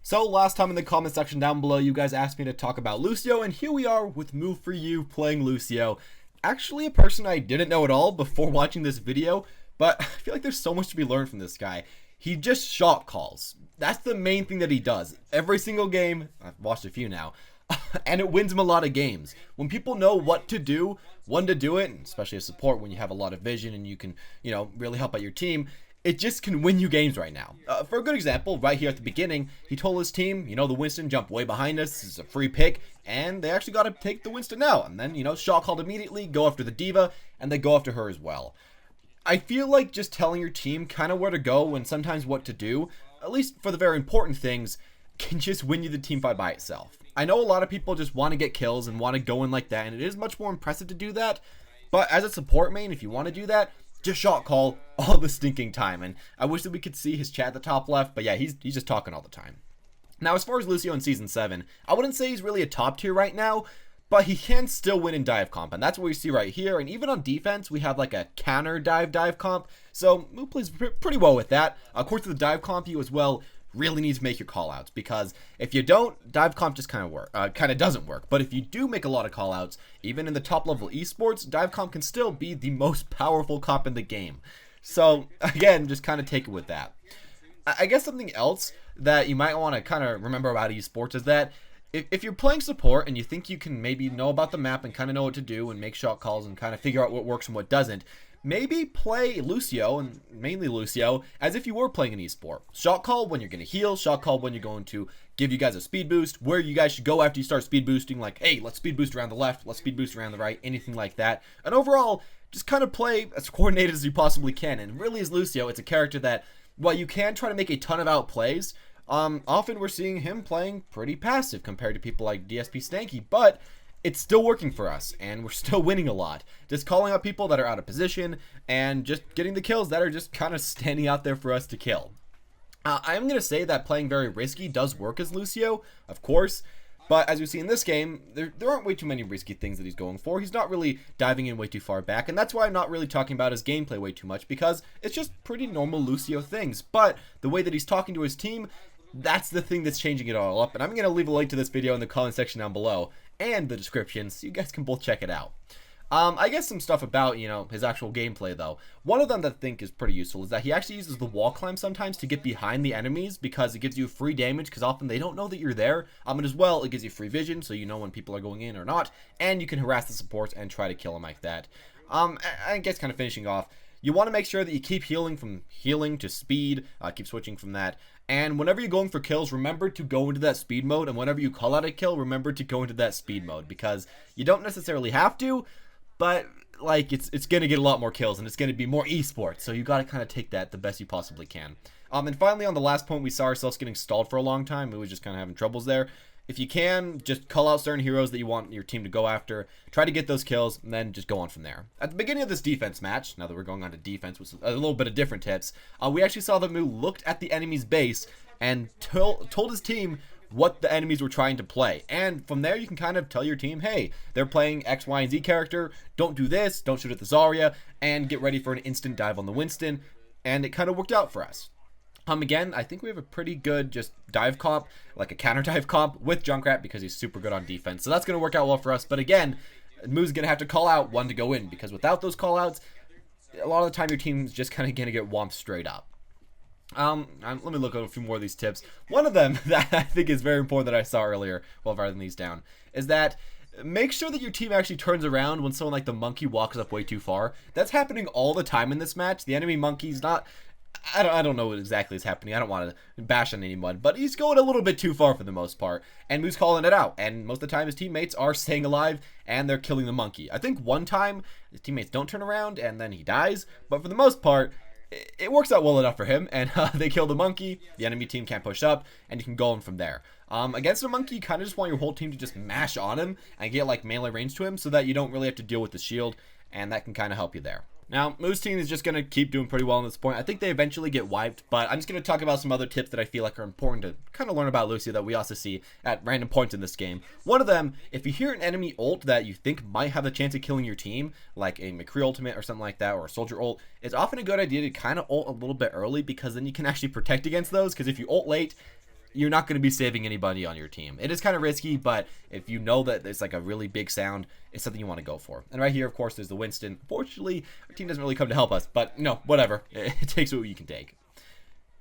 So last time in the comment section down below, you guys asked me to talk about Lucio, and here we are with MOO4YU playing Lucio. Actually a person I didn't know at all before watching this video, but I feel like there's so much to be learned from this guy. He just shot calls. That's the main thing that he does. Every single game, I've watched a few now, and it wins him a lot of games. When people know what to do, when to do it, and especially as support when you have a lot of vision and you can, really help out your team, it just can win you games right now. For a good example, right here at the beginning, he told his team, the Winston jumped way behind us, this is a free pick, and they actually got to take the Winston out. And then, shot called immediately, go after the Diva, and they go after her as well. I feel like just telling your team kind of where to go and sometimes what to do, at least for the very important things, can just win you the team fight by itself. I know a lot of people just want to get kills and want to go in like that, and it is much more impressive to do that, but as a support main, if you want to do that, just shot call all the stinking time. And I wish that we could see his chat at the top left, but yeah, he's just talking all the time. Now, as far as Lucio in Season 7, I wouldn't say he's really a top tier right now, but he can still win in dive comp, and that's what we see right here. And even on defense, we have like a counter dive comp, so Moo plays pretty well with that. Of course, the dive comp, you as well really need to make your callouts, because if you don't, dive comp just kind of doesn't work. But if you do make a lot of callouts, even in the top level esports, dive comp can still be the most powerful comp in the game. So again, just kind of take it with that. I guess something else that you might want to kind of remember about esports is that if you're playing support and you think you can maybe know about the map and kind of know what to do and make shot calls and kind of figure out what works and what doesn't, maybe play Lucio, and mainly Lucio, as if you were playing an esport. Shot call when you're going to heal, shot call when you're going to give you guys a speed boost, where you guys should go after you start speed boosting, like, hey, let's speed boost around the left, let's speed boost around the right, anything like that. And overall, just kind of play as coordinated as you possibly can. And really, as Lucio, it's a character that, while you can try to make a ton of outplays, often we're seeing him playing pretty passive compared to people like DSP Stanky, but it's still working for us, and we're still winning a lot. Just calling out people that are out of position, and just getting the kills that are just kind of standing out there for us to kill. I'm going to say that playing very risky does work as Lucio, of course, but as we see in this game, there aren't way too many risky things that he's going for. He's not really diving in way too far back, and that's why I'm not really talking about his gameplay way too much, because it's just pretty normal Lucio things. But the way that he's talking to his team, that's the thing that's changing it all up, and I'm going to leave a link to this video in the comment section down below and the description, so you guys can both check it out. I guess some stuff about, his actual gameplay though. One of them that I think is pretty useful is that he actually uses the wall climb sometimes to get behind the enemies, because it gives you free damage, because often they don't know that you're there. And as well, it gives you free vision, so you know when people are going in or not, and you can harass the supports and try to kill them like that. I guess kind of finishing off, you want to make sure that you keep healing from healing to speed, keep switching from that. And whenever you're going for kills, remember to go into that speed mode. And whenever you call out a kill, remember to go into that speed mode, because you don't necessarily have to, but like it's going to get a lot more kills and it's going to be more esports. So you got to kind of take that the best you possibly can. And finally, on the last point, we saw ourselves getting stalled for a long time. We were just kind of having troubles there. If you can, just call out certain heroes that you want your team to go after, try to get those kills, and then just go on from there. At the beginning of this defense match, now that we're going on to defense with a little bit of different tips, we actually saw that Moo looked at the enemy's base and told his team what the enemies were trying to play. And from there, you can kind of tell your team, hey, they're playing X, Y, and Z character, don't do this, don't shoot at the Zarya, and get ready for an instant dive on the Winston. And it kind of worked out for us. Again, I think we have a pretty good just dive comp, like a counter dive comp with Junkrat, because he's super good on defense. So that's going to work out well for us. But again, Moo's going to have to call out one to go in, because without those call outs, a lot of the time your team's just kind of going to get whomped straight up. Let me look at a few more of these tips. One of them that I think is very important that I saw earlier while writing these down is that make sure that your team actually turns around when someone like the monkey walks up way too far. That's happening all the time in this match. The enemy monkey's not... I don't know what exactly is happening. I don't want to bash on anyone, but he's going a little bit too far for the most part, and Moo's calling it out. And most of the time, his teammates are staying alive, and they're killing the monkey. I think one time, his teammates don't turn around, and then he dies, but for the most part, it works out well enough for him, and they kill the monkey, the enemy team can't push up, and you can go on from there. Against a monkey, you kind of just want your whole team to just mash on him and get like melee range to him, so that you don't really have to deal with the shield, and that can kind of help you there. Now, Moo's team is just going to keep doing pretty well at this point. I think they eventually get wiped, but I'm just going to talk about some other tips that I feel like are important to kind of learn about Lucio that we also see at random points in this game. One of them, if you hear an enemy ult that you think might have the chance of killing your team, like a McCree ultimate or something like that, or a soldier ult, it's often a good idea to kind of ult a little bit early, because then you can actually protect against those, because if you ult late, you're not going to be saving anybody on your team. It is kind of risky, but if you know that it's like a really big sound, it's something you want to go for. And right here, of course, there's the Winston. Fortunately, our team doesn't really come to help us, but no, whatever. It takes what you can take.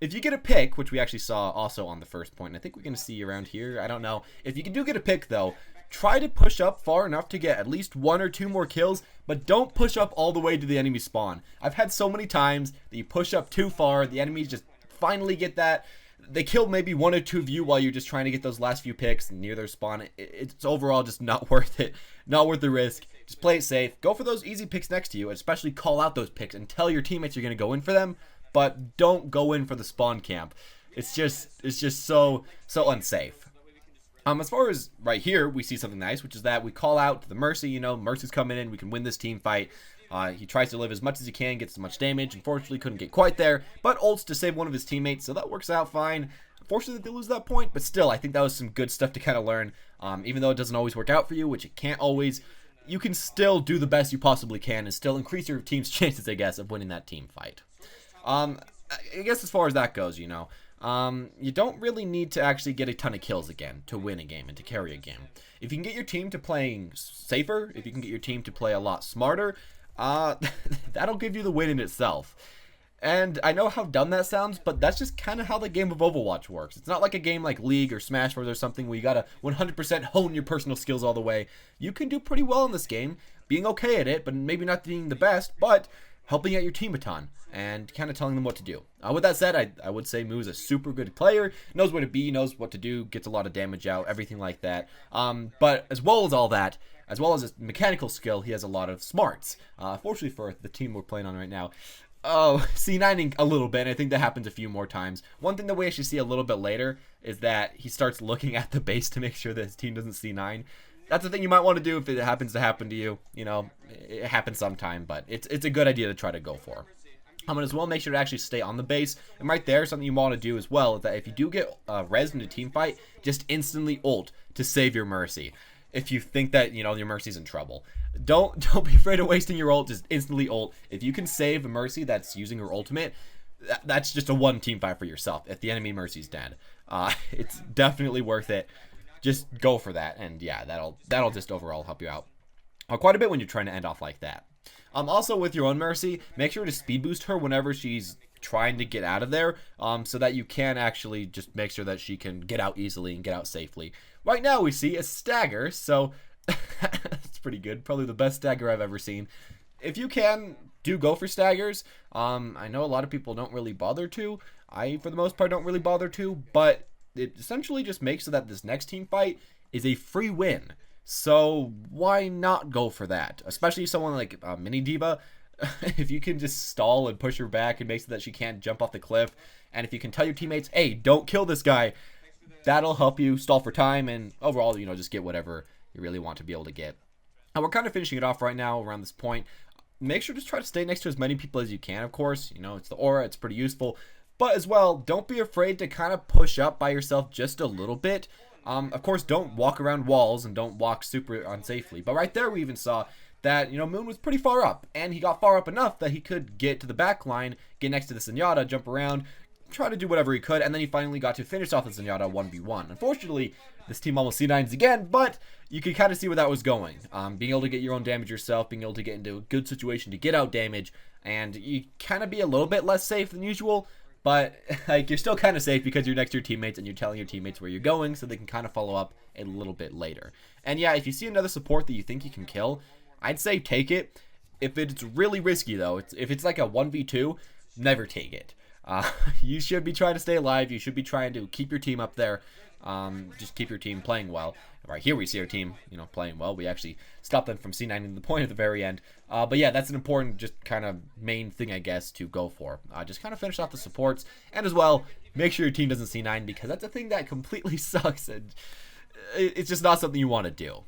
If you get a pick, which we actually saw also on the first point, and I think we're going to see around here, I don't know. If you do get a pick, though, try to push up far enough to get at least 1 or 2 more kills, but don't push up all the way to the enemy spawn. I've had so many times that you push up too far, the enemies just finally get that. They kill maybe 1 or 2 of you while you're just trying to get those last few picks near their spawn. It's overall just not worth it. Not worth the risk. Just play it safe. Go for those easy picks next to you, especially call out those picks and tell your teammates you're going to go in for them, but don't go in for the spawn camp. It's just so unsafe. As far as right here, we see something nice, which is that we call out to the Mercy. You know, Mercy's coming in. We can win this team fight. He tries to live as much as he can, gets as much damage. Unfortunately, couldn't get quite there, but ults to save one of his teammates, so that works out fine. Unfortunately, they lose that point, but still, I think that was some good stuff to kind of learn. Even though it doesn't always work out for you, which it can't always, you can still do the best you possibly can and still increase your team's chances, I guess, of winning that team fight. I guess as far as that goes, you know, you don't really need to actually get a ton of kills again to win a game and to carry a game. If you can get your team to playing safer, if you can get your team to play a lot smarter, that'll give you the win in itself. And I know how dumb that sounds, but that's just kind of how the game of Overwatch works. It's not like a game like League or Smash Bros. Or something where you gotta 100% hone your personal skills all the way. You can do pretty well in this game, being okay at it, but maybe not being the best, but helping out your team a ton and kind of telling them what to do. With that said, I would say MOO is a super good player, knows where to be, knows what to do, gets a lot of damage out, everything like that. But as well as all that, as well as his mechanical skill, he has a lot of smarts. Fortunately for the team we're playing on right now, C9ing a little bit, and I think that happens a few more times. One thing that we actually see a little bit later is that he starts looking at the base to make sure that his team doesn't C9. That's the thing you might want to do if it happens to happen to you. You know, it happens sometime, but it's a good idea to try to go for. I'm gonna as well make sure to actually stay on the base. And right there, something you want to do as well is that if you do get res in a team fight, just instantly ult to save your Mercy. If you think that, you know, your Mercy's in trouble, don't be afraid of wasting your ult. Just instantly ult. If you can save a Mercy that's using her ultimate, that's just a 1 team fight for yourself. If the enemy Mercy's dead, it's definitely worth it. Just go for that, and yeah, that'll just overall help you out quite a bit when you're trying to end off like that. Also with your own Mercy, make sure to speed boost her whenever she's trying to get out of there, so that you can actually just make sure that she can get out easily and get out safely. Right now we see a stagger, so that's pretty good. Probably the best stagger I've ever seen. If you can, do go for staggers. I know a lot of people don't really bother to. I, for the most part, don't really bother to, but it essentially just makes so that this next team fight is a free win. So why not go for that? Especially someone like Mini Diva. If you can just stall and push her back and make so that she can't jump off the cliff, and if you can tell your teammates, hey, don't kill this guy, that'll help you stall for time and overall, you know, just get whatever you really want to be able to get. And we're kind of finishing it off right now around this point. Make sure to try to stay next to as many people as you can, of course. You know, it's the aura, it's pretty useful. But as well, don't be afraid to kind of push up by yourself just a little bit. Of course, don't walk around walls and don't walk super unsafely. But right there, we even saw that, you know, Moon was pretty far up. And he got far up enough that he could get to the back line, get next to the Zenyatta, jump around, try to do whatever he could. And then he finally got to finish off the Zenyatta 1v1. Unfortunately, this team almost C9s again, but you could kind of see where that was going. Being able to get your own damage yourself, being able to get into a good situation to get out damage, and you kind of be a little bit less safe than usual. But like, you're still kind of safe because you're next to your teammates and you're telling your teammates where you're going so they can kind of follow up a little bit later. And yeah, if you see another support that you think you can kill, I'd say take it. If it's really risky though, if it's like a 1v2, never take it. You should be trying to stay alive. You should be trying to keep your team up there. Just keep your team playing well. Right here we see our team, you know, playing well. We actually stopped them from C9ing the point at the very end. But yeah, that's an important, just kind of main thing, I guess, to go for. Just kind of finish off the supports, and as well, make sure your team doesn't C9 because that's a thing that completely sucks, and it's just not something you want to do.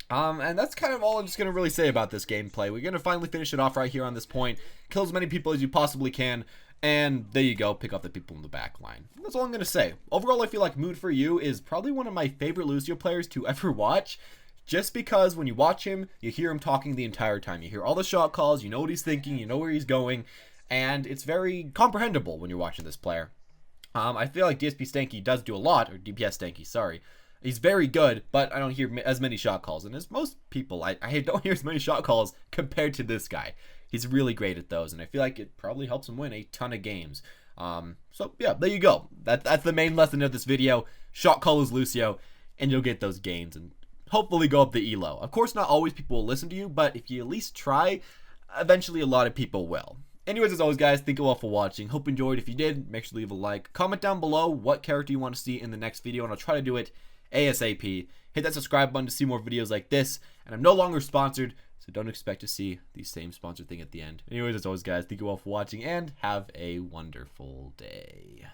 And that's kind of all I'm just going to really say about this gameplay. We're going to finally finish it off right here on this point. Kill as many people as you possibly can. And there you go, pick up the people in the back line. That's all I'm going to say. Overall, I feel like MOO4YU is probably one of my favorite Lucio players to ever watch. Just because when you watch him, you hear him talking the entire time. You hear all the shot calls, you know what he's thinking, you know where he's going. And it's very comprehensible when you're watching this player. I feel like DSP Stanky does do a lot, or DPS Stanky, sorry. He's very good, but I don't hear as many shot calls. And as most people, I don't hear as many shot calls compared to this guy. He's really great at those, and I feel like it probably helps him win a ton of games. So yeah, there you go. That's the main lesson of this video. Shot call is Lucio, and you'll get those gains and hopefully go up the elo. Of course, not always people will listen to you, but if you at least try, eventually a lot of people will. Anyways, as always, guys, thank you all for watching. Hope you enjoyed. If you did, make sure to leave a like. Comment down below what character you want to see in the next video, and I'll try to do it ASAP. Hit that subscribe button to see more videos like this. And I'm no longer sponsored, so don't expect to see the same sponsored thing at the end. Anyways, as always, guys, thank you all for watching, and have a wonderful day.